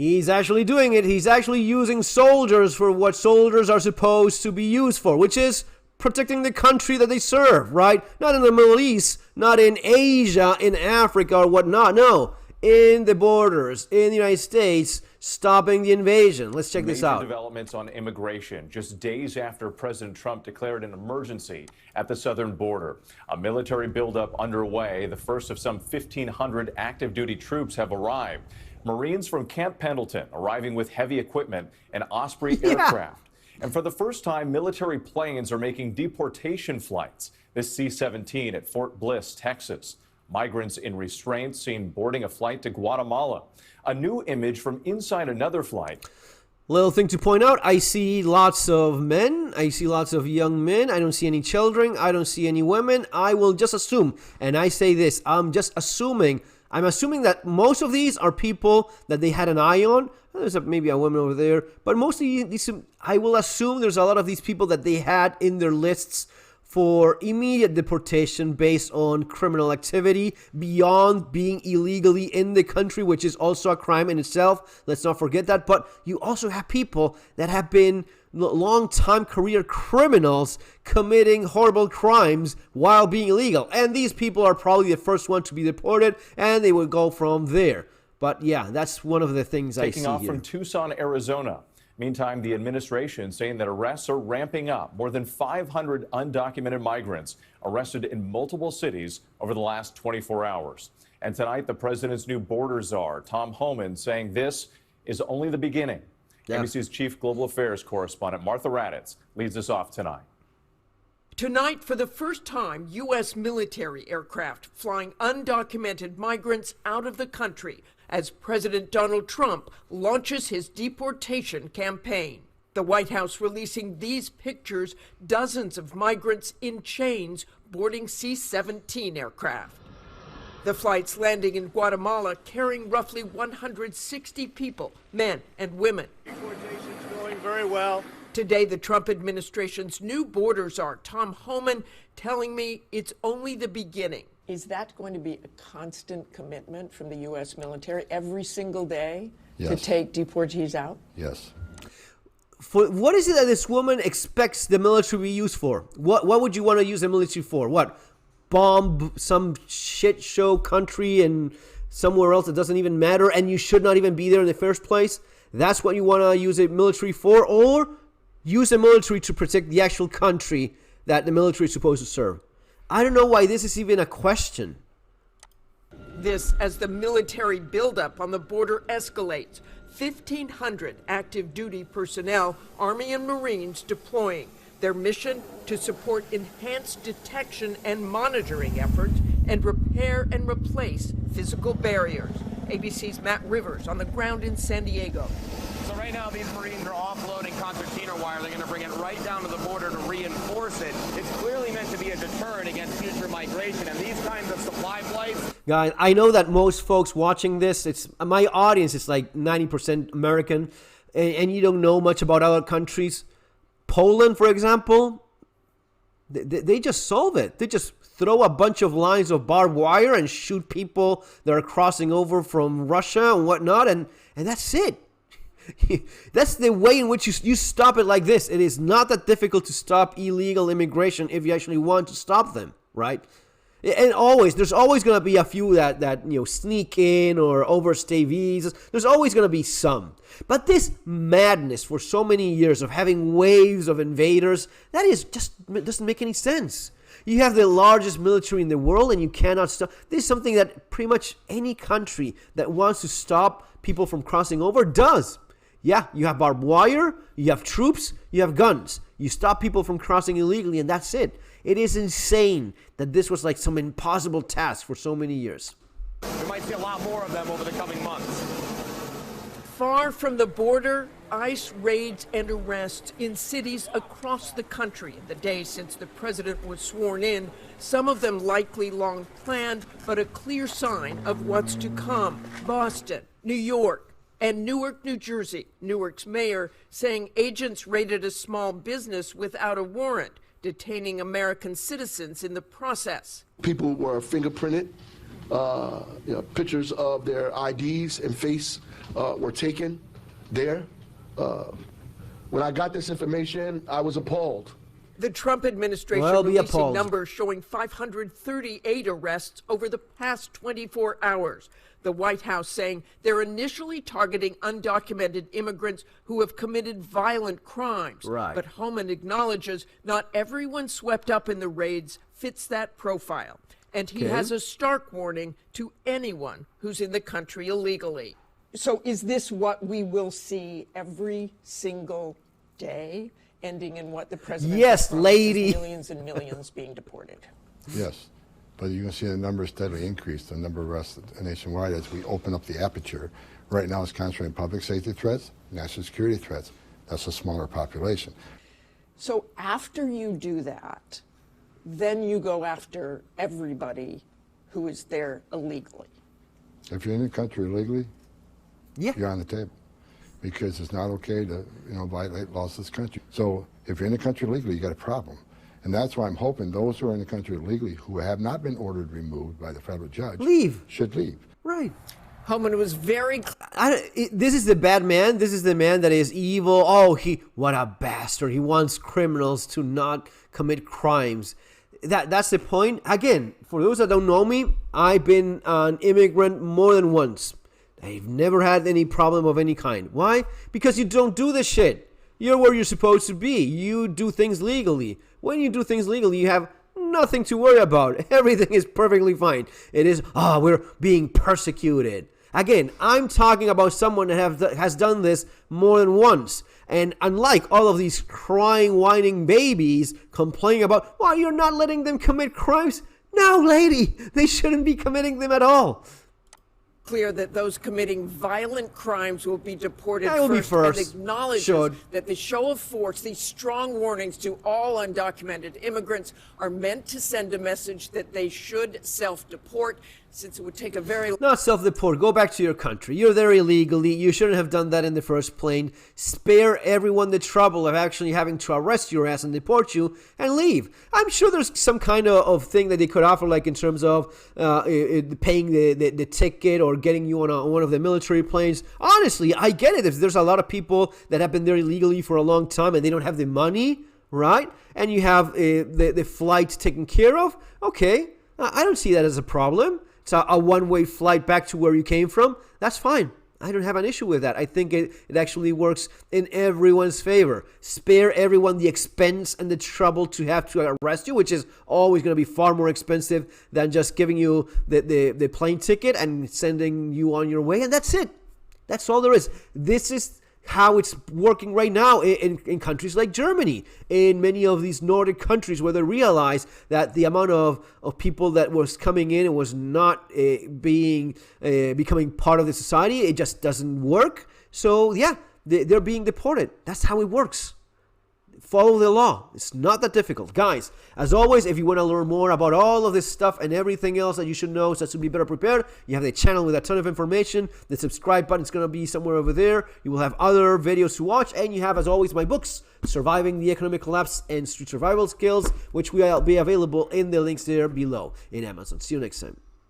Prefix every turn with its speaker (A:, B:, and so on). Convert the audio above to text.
A: He's actually doing it. He's actually using soldiers for what soldiers are supposed to be used for, which is protecting the country that they serve, right? Not in the Middle East, not in Asia, in Africa or whatnot. No, in the borders, in the United States, stopping the invasion. Let's check this out.
B: Developments on immigration just days after President Trump declared an emergency at the southern border. A military buildup underway. The first of some 1,500 active duty troops have arrived. Marines from Camp Pendleton arriving with heavy equipment and Osprey aircraft. And for the first time, military planes are making deportation flights. This C-17 at Fort Bliss, Texas. Migrants in restraint seen boarding a flight to Guatemala. A new image from inside another flight.
A: Little thing to point out, I see lots of men. I see lots of young men. I don't see any children. I don't see any women. I will just assume, and I say this, I'm assuming that most of these are people that they had an eye on. There's maybe a woman over there, but mostly these, I will assume there's a lot of these people that they had in their lists for immediate deportation based on criminal activity beyond being illegally in the country, which is also a crime in itself. Let's not forget that. But you also have people that have been long-time career criminals committing horrible crimes while being illegal. And these people are probably the first one to be deported, and they will go from there. But yeah, that's one of the things I see
B: Taking off
A: here.
B: from Tucson, Arizona. Meantime, the administration saying that arrests are ramping up. More than 500 undocumented migrants arrested in multiple cities over the last 24 hours. And tonight, the president's new border czar, Tom Homan, saying this is only the beginning. Yeah. ABC's chief global affairs correspondent, Martha Raddatz, leads us off tonight.
C: Tonight, for the first time, U.S. military aircraft flying undocumented migrants out of the country as President Donald Trump launches his deportation campaign. The White House releasing these pictures, dozens of migrants in chains boarding C-17 aircraft. The flights landing in Guatemala carrying roughly 160 people, men and women.
D: Deportation's going very well.
C: Today, the Trump administration's new border czar, Tom Homan, telling me it's only the beginning.
E: Is that going to be a constant commitment from the U.S. military every single day to take deportees out?
F: Yes.
A: What is it that this woman expects the military to be used for? What would you want to use the military for? What? Bomb some shit show country and somewhere else that doesn't even matter and you should not even be there in the first place? That's what you want to use the military for? Or use the military to protect the actual country that the military is supposed to serve? I don't know why this is even a question.
C: This as the military buildup on the border escalates. 1,500 active duty personnel, Army and Marines deploying. Their mission to support enhanced detection and monitoring efforts and repair and replace physical barriers. ABC's Matt Rivers on the ground in San Diego.
G: So right now these Marines are offloading concertina wire. They're going to bring it right down to the border to reinforce it. It's clearly meant to be a deterrent against future migration, and these kinds of supply flights.
A: Guys, I know that most folks watching this, it's my audience is like 90% American, and you don't know much about other countries. Poland, for example, they just solve it. They just throw a bunch of lines of barbed wire and shoot people that are crossing over from Russia and whatnot, and that's it. That's the way in which you stop it like this. It is not that difficult to stop illegal immigration if you actually want to stop them, right? And there's always going to be a few that sneak in or overstay visas. There's always going to be some. But this madness for so many years of having waves of invaders, that is just doesn't make any sense. You have the largest military in the world and you cannot stop. This is something that pretty much any country that wants to stop people from crossing over does. Yeah, you have barbed wire, you have troops, you have guns. You stop people from crossing illegally and that's it. It is insane that this was like some impossible task for so many years.
G: We might see a lot more of them over the coming months.
C: Far from the border, ICE raids and arrests in cities across the country in the days since the president was sworn in, some of them likely long planned, but a clear sign of what's to come. Boston, New York, and Newark, New Jersey. Newark's mayor saying agents raided a small business without a warrant, detaining American citizens in the process.
H: People were fingerprinted.
F: pictures of their IDs and face were taken there. When I got this information, I was appalled.
C: The Trump administration releasing numbers showing 538 arrests over the past 24 hours. The White House saying they're initially targeting undocumented immigrants who have committed violent crimes.
A: Right.
C: But Homan acknowledges not everyone swept up in the raids fits that profile. And he has a stark warning to anyone who's in the country illegally.
E: So is this what we will see every single day, ending in what the president
A: lady.
E: Millions and millions being deported?
H: Yes, but you can see the numbers steadily increase, the number of arrests nationwide as we open up the aperture. Right now it's concentrating public safety threats, national security threats. That's a smaller population.
E: So after you do that, then you go after everybody who is there illegally.
H: If you're in the country illegally, you're on the table, because it's not okay to violate laws of this country. So if you're in the country illegally, you got a problem. And that's why I'm hoping those who are in the country illegally who have not been ordered removed by the federal judge should leave.
A: Right.
C: Homan was very...
A: this is the bad man. This is the man that is evil. Oh, what a bastard. He wants criminals to not commit crimes. That's the point. Again, for those that don't know me, I've been an immigrant more than once. I've never had any problem of any kind. Why? Because you don't do this shit. You're where you're supposed to be. You do things legally. When you do things legally, you have nothing to worry about. Everything is perfectly fine. It is, we're being persecuted. Again, I'm talking about someone that has done this more than once. And unlike all of these crying, whining babies complaining about, well, you're not letting them commit crimes. No, lady, they shouldn't be committing them at all.
C: Clear that those committing violent crimes will be deported
A: first.
C: And acknowledges that the show of force, these strong warnings to all undocumented immigrants, are meant to send a message that they should self-deport, since it would take a very...
A: Not self-deport. Go back to your country. You're there illegally. You shouldn't have done that in the first place. Spare everyone the trouble of actually having to arrest your ass and deport you and leave. I'm sure there's some kind of thing that they could offer, like in terms of paying the ticket or getting you on one of the military planes. Honestly, I get it. If there's a lot of people that have been there illegally for a long time and they don't have the money, right? And you have the flight taken care of, okay. I don't see that as a problem. It's a one-way flight back to where you came from. That's fine. I don't have an issue with that. I think it actually works in everyone's favor. Spare everyone the expense and the trouble to have to arrest you, which is always going to be far more expensive than just giving you the plane ticket and sending you on your way. And that's it. That's all there is. This is how it's working right now in countries like Germany, in many of these Nordic countries, where they realize that the amount of people that was coming in and was not becoming part of the society, it just doesn't work. So yeah, they're being deported. That's how it works. Follow the law. It's not that difficult. Guys, as always, if you want to learn more about all of this stuff and everything else that you should know so to be better prepared, you have the channel with a ton of information. The subscribe button is going to be somewhere over there. You will have other videos to watch, and you have, as always, my books, Surviving the Economic Collapse and Street Survival Skills, which will be available in the links there below in Amazon. See you next time.